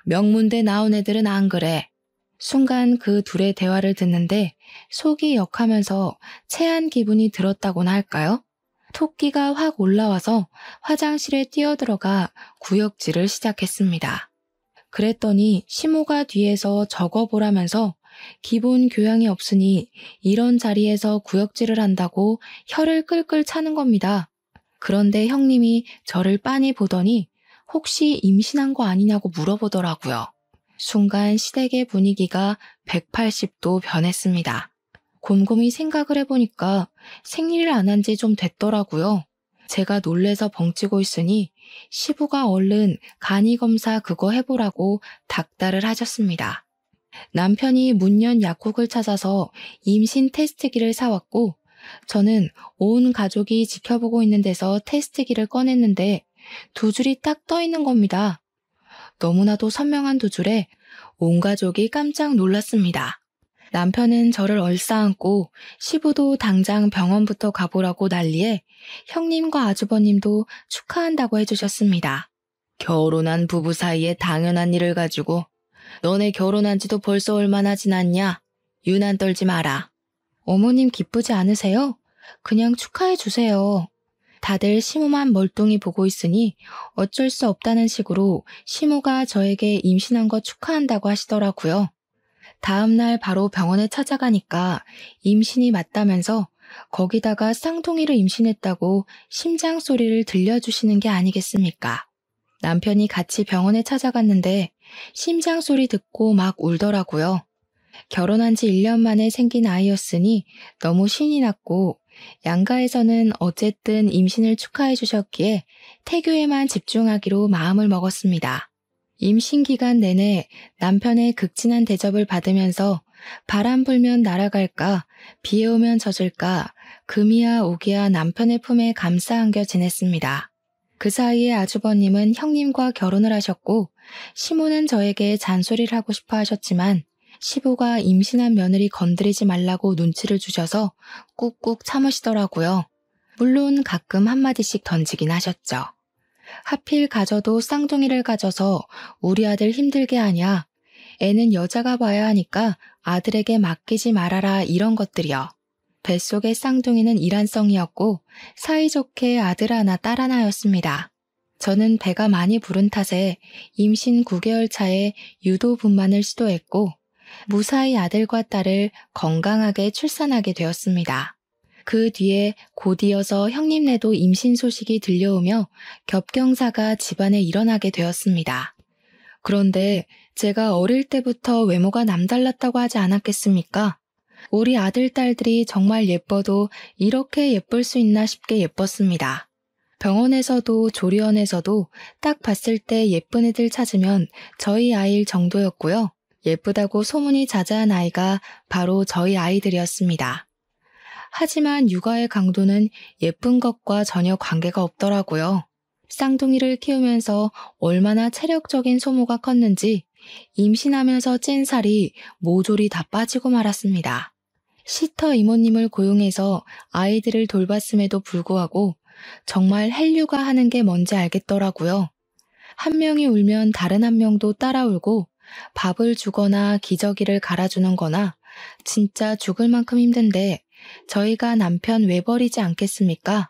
명문대 나온 애들은 안 그래. 순간 그 둘의 대화를 듣는데 속이 역하면서 체한 기분이 들었다고나 할까요? 토끼가 확 올라와서 화장실에 뛰어들어가 구역질을 시작했습니다. 그랬더니 시모가 뒤에서 적어보라면서 기본 교양이 없으니 이런 자리에서 구역질을 한다고 혀를 끌끌 차는 겁니다. 그런데 형님이 저를 빤히 보더니 혹시 임신한 거 아니냐고 물어보더라고요. 순간 시댁의 분위기가 180도 변했습니다. 곰곰이 생각을 해보니까 생리를 안 한 지 좀 됐더라고요. 제가 놀래서 벙찌고 있으니 시부가 얼른 간이검사 그거 해보라고 닥달을 하셨습니다. 남편이 문연 약국을 찾아서 임신 테스트기를 사왔고 저는 온 가족이 지켜보고 있는 데서 테스트기를 꺼냈는데 두 줄이 딱 떠 있는 겁니다. 너무나도 선명한 두 줄에 온 가족이 깜짝 놀랐습니다. 남편은 저를 얼싸안고 시부도 당장 병원부터 가보라고 난리에 형님과 아주버님도 축하한다고 해주셨습니다. 결혼한 부부 사이에 당연한 일을 가지고 너네 결혼한 지도 벌써 얼마나 지났냐? 유난 떨지 마라. 어머님 기쁘지 않으세요? 그냥 축하해 주세요. 다들 시모만 멀뚱히 보고 있으니 어쩔 수 없다는 식으로 시모가 저에게 임신한 거 축하한다고 하시더라고요. 다음날 바로 병원에 찾아가니까 임신이 맞다면서 거기다가 쌍둥이를 임신했다고 심장 소리를 들려주시는 게 아니겠습니까? 남편이 같이 병원에 찾아갔는데 심장 소리 듣고 막 울더라고요. 결혼한 지 1년 만에 생긴 아이였으니 너무 신이 났고 양가에서는 어쨌든 임신을 축하해 주셨기에 태교에만 집중하기로 마음을 먹었습니다. 임신 기간 내내 남편의 극진한 대접을 받으면서 바람 불면 날아갈까, 비 오면 젖을까, 금이야 오기야 남편의 품에 감싸 안겨 지냈습니다. 그 사이에 아주버님은 형님과 결혼을 하셨고 시모는 저에게 잔소리를 하고 싶어 하셨지만 시부가 임신한 며느리 건드리지 말라고 눈치를 주셔서 꾹꾹 참으시더라고요. 물론 가끔 한마디씩 던지긴 하셨죠. 하필 가져도 쌍둥이를 가져서 우리 아들 힘들게 하냐. 애는 여자가 봐야 하니까 아들에게 맡기지 말아라 이런 것들이요. 뱃속의 쌍둥이는 일란성이었고 사이좋게 아들 하나 딸 하나였습니다. 저는 배가 많이 부른 탓에 임신 9개월 차에 유도분만을 시도했고 무사히 아들과 딸을 건강하게 출산하게 되었습니다. 그 뒤에 곧이어서 형님네도 임신 소식이 들려오며 겹경사가 집안에 일어나게 되었습니다. 그런데 제가 어릴 때부터 외모가 남달랐다고 하지 않았겠습니까? 우리 아들, 딸들이 정말 예뻐도 이렇게 예쁠 수 있나 싶게 예뻤습니다. 병원에서도 조리원에서도 딱 봤을 때 예쁜 애들 찾으면 저희 아이일 정도였고요. 예쁘다고 소문이 자자한 아이가 바로 저희 아이들이었습니다. 하지만 육아의 강도는 예쁜 것과 전혀 관계가 없더라고요. 쌍둥이를 키우면서 얼마나 체력적인 소모가 컸는지 임신하면서 찐 살이 모조리 다 빠지고 말았습니다. 시터 이모님을 고용해서 아이들을 돌봤음에도 불구하고 정말 헬류가 하는 게 뭔지 알겠더라고요. 한 명이 울면 다른 한 명도 따라 울고 밥을 주거나 기저귀를 갈아주는 거나 진짜 죽을 만큼 힘든데 저희가 남편 왜 버리지 않겠습니까?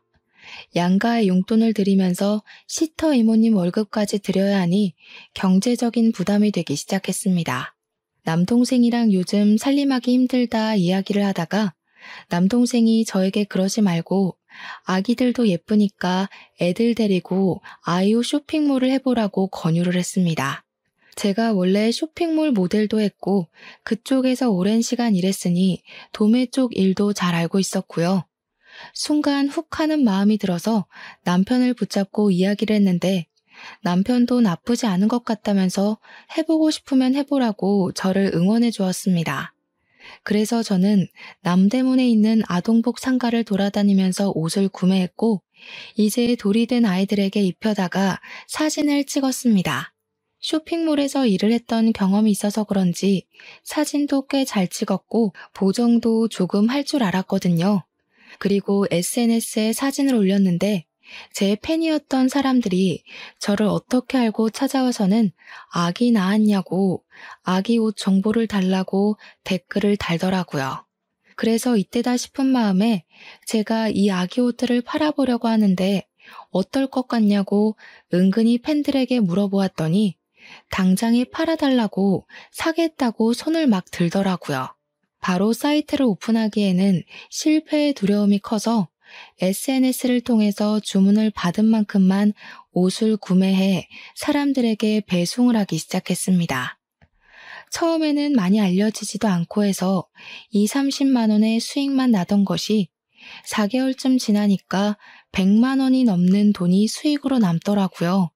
양가의 용돈을 들이면서 시터 이모님 월급까지 드려야 하니 경제적인 부담이 되기 시작했습니다. 남동생이랑 요즘 살림하기 힘들다 이야기를 하다가 남동생이 저에게 그러지 말고 아기들도 예쁘니까 애들 데리고 아이오 쇼핑몰을 해보라고 권유를 했습니다. 제가 원래 쇼핑몰 모델도 했고 그쪽에서 오랜 시간 일했으니 도매 쪽 일도 잘 알고 있었고요. 순간 훅 하는 마음이 들어서 남편을 붙잡고 이야기를 했는데 남편도 나쁘지 않은 것 같다면서 해보고 싶으면 해보라고 저를 응원해 주었습니다. 그래서 저는 남대문에 있는 아동복 상가를 돌아다니면서 옷을 구매했고 이제 돌이 된 아이들에게 입혀다가 사진을 찍었습니다. 쇼핑몰에서 일을 했던 경험이 있어서 그런지 사진도 꽤 잘 찍었고 보정도 조금 할 줄 알았거든요. 그리고 SNS에 사진을 올렸는데 제 팬이었던 사람들이 저를 어떻게 알고 찾아와서는 아기 낳았냐고 아기 옷 정보를 달라고 댓글을 달더라고요. 그래서 이때다 싶은 마음에 제가 이 아기 옷들을 팔아보려고 하는데 어떨 것 같냐고 은근히 팬들에게 물어보았더니 당장에 팔아달라고 사겠다고 손을 막 들더라고요. 바로 사이트를 오픈하기에는 실패의 두려움이 커서 SNS를 통해서 주문을 받은 만큼만 옷을 구매해 사람들에게 배송을 하기 시작했습니다. 처음에는 많이 알려지지도 않고 해서 20-30만 원의 수익만 나던 것이 4개월쯤 지나니까 100만 원이 넘는 돈이 수익으로 남더라고요.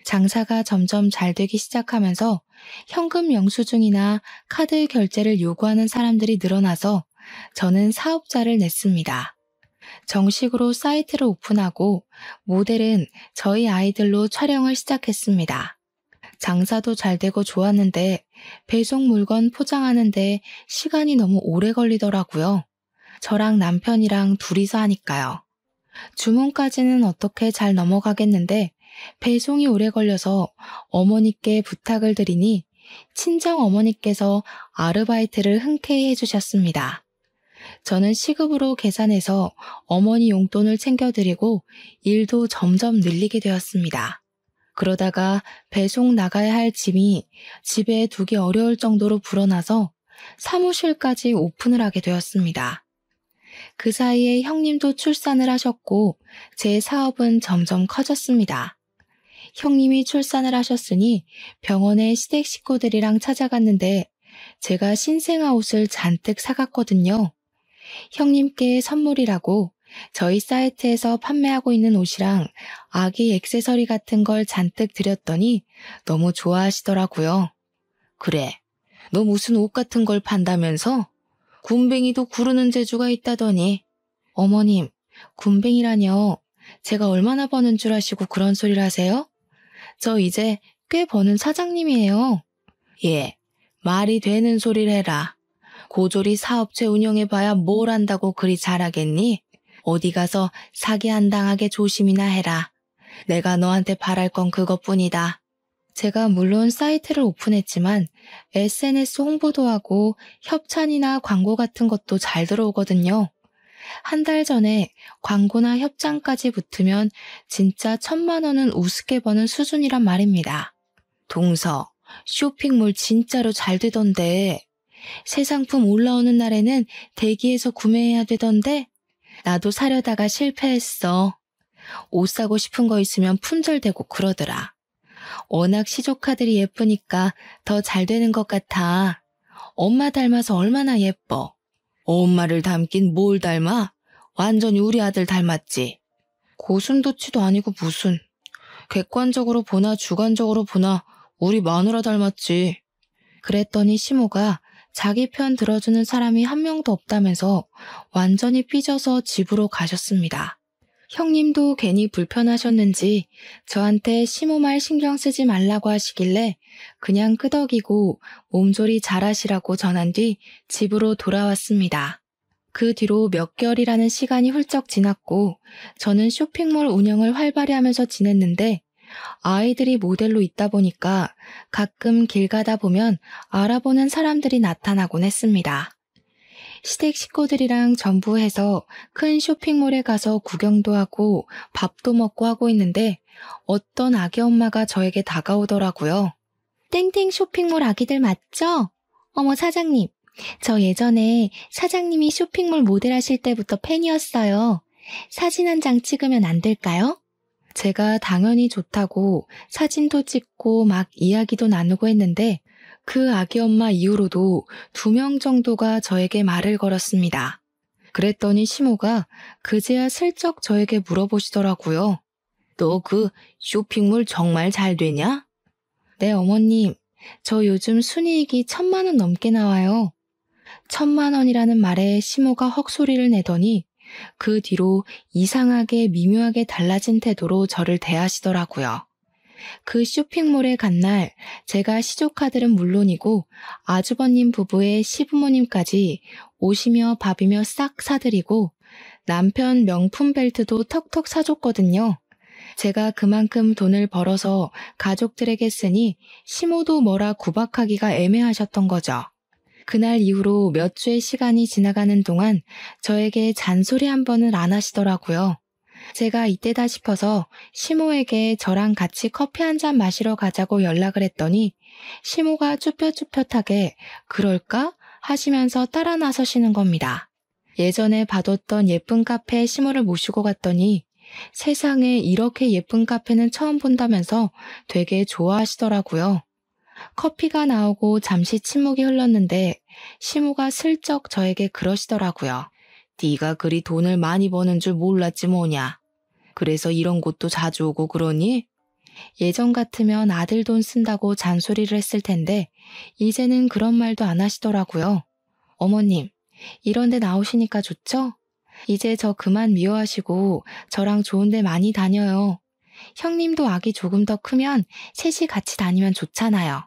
장사가 점점 잘 되기 시작하면서 현금 영수증이나 카드 결제를 요구하는 사람들이 늘어나서 저는 사업자를 냈습니다. 정식으로 사이트를 오픈하고 모델은 저희 아이들로 촬영을 시작했습니다. 장사도 잘 되고 좋았는데 배송 물건 포장하는데 시간이 너무 오래 걸리더라고요. 저랑 남편이랑 둘이서 하니까요. 주문까지는 어떻게 잘 넘어가겠는데 배송이 오래 걸려서 어머니께 부탁을 드리니 친정 어머니께서 아르바이트를 흔쾌히 해주셨습니다. 저는 시급으로 계산해서 어머니 용돈을 챙겨드리고 일도 점점 늘리게 되었습니다. 그러다가 배송 나가야 할 짐이 집에 두기 어려울 정도로 불어나서 사무실까지 오픈을 하게 되었습니다. 그 사이에 형님도 출산을 하셨고 제 사업은 점점 커졌습니다. 형님이 출산을 하셨으니 병원에 시댁 식구들이랑 찾아갔는데 제가 신생아 옷을 잔뜩 사갔거든요. 형님께 선물이라고 저희 사이트에서 판매하고 있는 옷이랑 아기 액세서리 같은 걸 잔뜩 드렸더니 너무 좋아하시더라고요. 그래, 너 무슨 옷 같은 걸 판다면서? 군뱅이도 구르는 재주가 있다더니. 어머님, 군뱅이라뇨. 제가 얼마나 버는 줄 아시고 그런 소리를 하세요? 저 이제 꽤 버는 사장님이에요. 예, 말이 되는 소리를 해라. 고졸이 사업체 운영해봐야 뭘 안다고 그리 잘하겠니? 어디 가서 사기 안 당하게 조심이나 해라. 내가 너한테 바랄 건 그것뿐이다. 제가 물론 사이트를 오픈했지만 SNS 홍보도 하고 협찬이나 광고 같은 것도 잘 들어오거든요. 한 달 전에 광고나 협찬까지 붙으면 진짜 1,000만 원은 우습게 버는 수준이란 말입니다. 동서, 쇼핑몰 진짜로 잘 되던데. 새 상품 올라오는 날에는 대기해서 구매해야 되던데 나도 사려다가 실패했어. 옷 사고 싶은 거 있으면 품절되고 그러더라. 워낙 시조카들이 예쁘니까 더 잘 되는 것 같아. 엄마 닮아서 얼마나 예뻐. 엄마를 닮긴 뭘 닮아? 완전히 우리 아들 닮았지. 고슴도치도 아니고 무슨. 객관적으로 보나 주관적으로 보나 우리 마누라 닮았지. 그랬더니 시모가 자기 편 들어주는 사람이 한 명도 없다면서 완전히 삐져서 집으로 가셨습니다. 형님도 괜히 불편하셨는지 저한테 시모 말 신경 쓰지 말라고 하시길래 그냥 끄덕이고 몸조리 잘하시라고 전한 뒤 집으로 돌아왔습니다. 그 뒤로 몇 개월이라는 시간이 훌쩍 지났고 저는 쇼핑몰 운영을 활발히 하면서 지냈는데 아이들이 모델로 있다 보니까 가끔 길 가다 보면 알아보는 사람들이 나타나곤 했습니다. 시댁 식구들이랑 전부 해서 큰 쇼핑몰에 가서 구경도 하고 밥도 먹고 하고 있는데 어떤 아기 엄마가 저에게 다가오더라고요. 땡땡 쇼핑몰 아기들 맞죠? 어머 사장님, 저 예전에 사장님이 쇼핑몰 모델 하실 때부터 팬이었어요. 사진 한 장 찍으면 안 될까요? 제가 당연히 좋다고 사진도 찍고 막 이야기도 나누고 했는데 그 아기 엄마 이후로도 2명 정도가 저에게 말을 걸었습니다. 그랬더니 시모가 그제야 슬쩍 저에게 물어보시더라고요. 너 그 쇼핑몰 정말 잘 되냐? 네 어머님, 저 요즘 순이익이 1,000만 원 넘게 나와요. 1,000만 원이라는 말에 시모가 헉소리를 내더니 그 뒤로 이상하게 미묘하게 달라진 태도로 저를 대하시더라고요. 그 쇼핑몰에 간 날 제가 시조카들은 물론이고 아주버님 부부의 시부모님까지 옷이며 밥이며 싹 사드리고 남편 명품 벨트도 턱턱 사줬거든요. 제가 그만큼 돈을 벌어서 가족들에게 쓰니 시모도 뭐라 구박하기가 애매하셨던 거죠. 그날 이후로 몇 주의 시간이 지나가는 동안 저에게 잔소리 한 번은 안 하시더라고요. 제가 이때다 싶어서 시모에게 저랑 같이 커피 한 잔 마시러 가자고 연락을 했더니 시모가 쭈뼛쭈뼛하게 그럴까? 하시면서 따라 나서시는 겁니다. 예전에 봐뒀던 예쁜 카페에 시모를 모시고 갔더니 세상에 이렇게 예쁜 카페는 처음 본다면서 되게 좋아하시더라고요. 커피가 나오고 잠시 침묵이 흘렀는데 시모가 슬쩍 저에게 그러시더라고요. 네가 그리 돈을 많이 버는 줄 몰랐지 뭐냐. 그래서 이런 곳도 자주 오고 그러니? 예전 같으면 아들 돈 쓴다고 잔소리를 했을 텐데 이제는 그런 말도 안 하시더라고요. 어머님, 이런 데 나오시니까 좋죠? 이제 저 그만 미워하시고 저랑 좋은 데 많이 다녀요. 형님도 아기 조금 더 크면 셋이 같이 다니면 좋잖아요.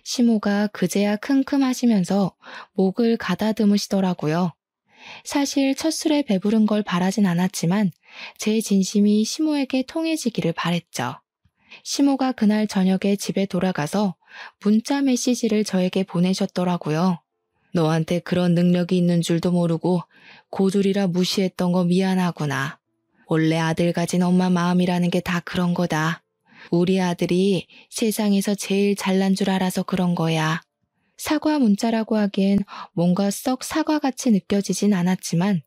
시모가 그제야 킁킁하시면서 목을 가다듬으시더라고요. 사실 첫 술에 배부른 걸 바라진 않았지만 제 진심이 시모에게 통해지기를 바랬죠. 시모가 그날 저녁에 집에 돌아가서 문자 메시지를 저에게 보내셨더라고요. 너한테 그런 능력이 있는 줄도 모르고 고졸이라 무시했던 거 미안하구나. 원래 아들 가진 엄마 마음이라는 게 다 그런 거다. 우리 아들이 세상에서 제일 잘난 줄 알아서 그런 거야. 사과 문자라고 하기엔 뭔가 썩 사과같이 느껴지진 않았지만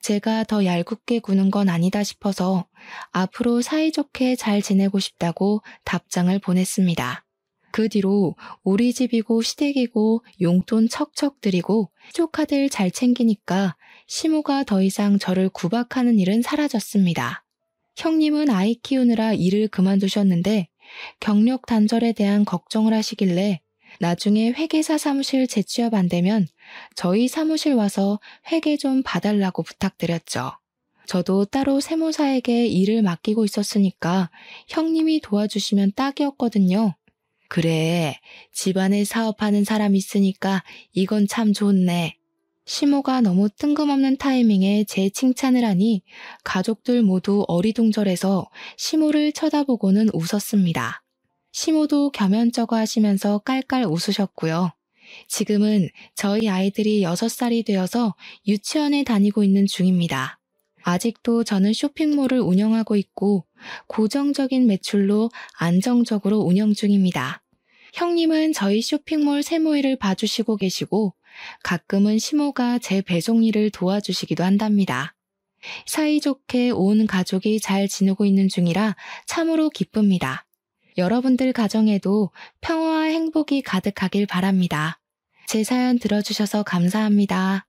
제가 더 얄궂게 구는 건 아니다 싶어서 앞으로 사이좋게 잘 지내고 싶다고 답장을 보냈습니다. 그 뒤로 우리 집이고 시댁이고 용돈 척척 드리고 조카들 잘 챙기니까 시모가 더 이상 저를 구박하는 일은 사라졌습니다. 형님은 아이 키우느라 일을 그만두셨는데 경력 단절에 대한 걱정을 하시길래 나중에 회계사 사무실 재취업 안 되면 저희 사무실 와서 회계 좀 봐달라고 부탁드렸죠. 저도 따로 세무사에게 일을 맡기고 있었으니까 형님이 도와주시면 딱이었거든요. 그래, 집안에 사업하는 사람 있으니까 이건 참 좋네. 시모가 너무 뜬금없는 타이밍에 제 칭찬을 하니 가족들 모두 어리둥절해서 시모를 쳐다보고는 웃었습니다. 시모도 겸연쩍어 하시면서 깔깔 웃으셨고요. 지금은 저희 아이들이 6살이 되어서 유치원에 다니고 있는 중입니다. 아직도 저는 쇼핑몰을 운영하고 있고 고정적인 매출로 안정적으로 운영 중입니다. 형님은 저희 쇼핑몰 세무일을 봐주시고 계시고 가끔은 시모가 제 배송 일을 도와주시기도 한답니다. 사이좋게 온 가족이 잘 지내고 있는 중이라 참으로 기쁩니다. 여러분들 가정에도 평화와 행복이 가득하길 바랍니다. 제 사연 들어주셔서 감사합니다.